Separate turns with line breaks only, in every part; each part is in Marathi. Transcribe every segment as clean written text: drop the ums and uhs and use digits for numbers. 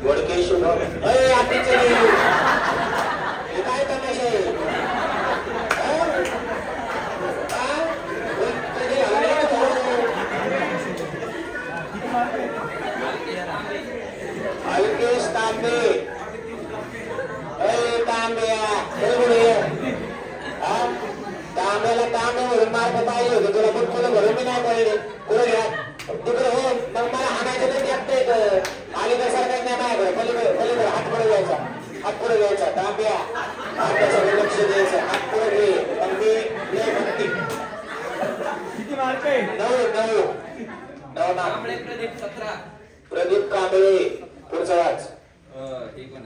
वडके शुभम अरे आतीचे हे काय तमाशा आहे अल्केश तांबे तांब्या तांब्याला तांबे भरून मार्क पाहिजे होते तुला पण तुला भरून मी नाही पाहिजे पुढे घ्या तिकडे हो मग मला हाणायचं नाही जगता येत अलीकडे सरकार नाही माझ्याकडे पलीकडे हात पुढे घ्यायचा तांब्या हाताच्याकडे लक्ष द्यायचं हात पुढे घे तांबे
किती मार्क आहे
9 प्रदीप कांबळे पुढचा वाच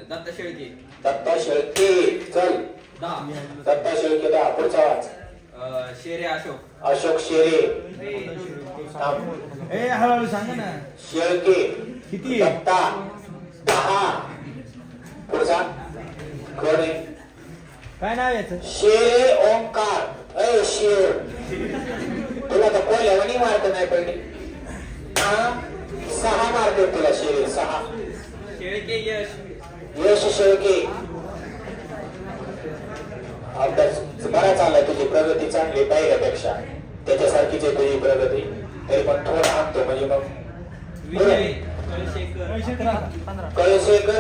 दत्ता शेळके चल दत्ता शेळके 10 पुढचा वाच
शेरे
अशोक शेरे
हळूहळू सांगा ना
शेळके
किती
दत्ता 10 पुढचा कोण आहे
काय नाव याचं
शेरे ओंकार शेर तुला तर कोल्यावानी मार्क नाही पडले 6 मार्क तुला शेरे 6
शेळके
यश शेळके अभ्यास बरा चाललाय तुझी प्रगती चांगली पहिल्यापेक्षा त्याच्यासारखीच आहे तुझी प्रगती तरी पण थोडा आणतो म्हणजे मग कळसेकर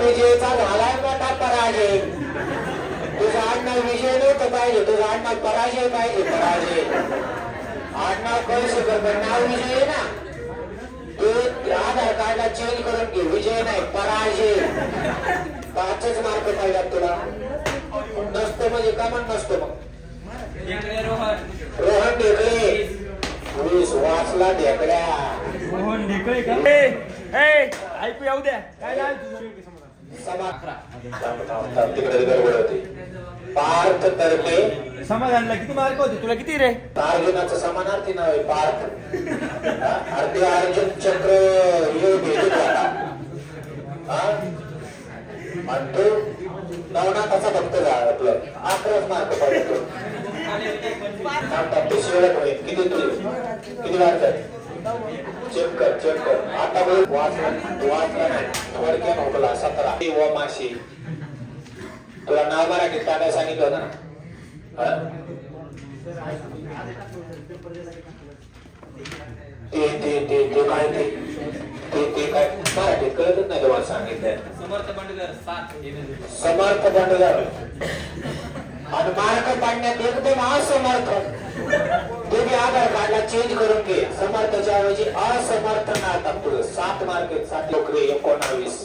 विजयचा झालाय मोठा पराजय तुझा आडनाव विजय नव्हतं पाहिजे तुझा आडनाव पराजय पाहिजे पराजय आडनाव कळसेकर पण नाव विजय आहे ना तू आधार कार्डला चेंज करून घे विजय नाही पराजय 5च मार्क पाहिजे तुला नसतो म्हणजे कामन नसतो मग रोहन ढेकळे 20 वाचला ढेकड्या
रोहन ढेकळे का ऐकू येऊ द्या काय नाव
तिकडे गडबड होती पार्थ तर्फे
समाधानला किती मार्क होते तुला किती रे
अर्जुनाचं समानार्थी नाव आहे पार्थ अर्धे अर्जुन चक्र हे भेटत होता आणि तो नवनाथाचा भक्त झाला आपलं 11 मार्क पडतो शेवट होईल किती वाटतात चेक कर आता बोल वाचला नाही थोडक्यात होकला 17 व माशी तुला नाव मराठीत काय सांगितलं ना ते काय मराठीत कळतच नाही तुम्हाला सांगितलं समर्थ बंडगर आणि मार्क पाडण्यात एकदम असमर्थ ते बी आधार कार्डला चेंज करून घे समर्थच्या ऐवजी असमर्थ ना आता पुढे 7 मार्क 7 नोकरी 19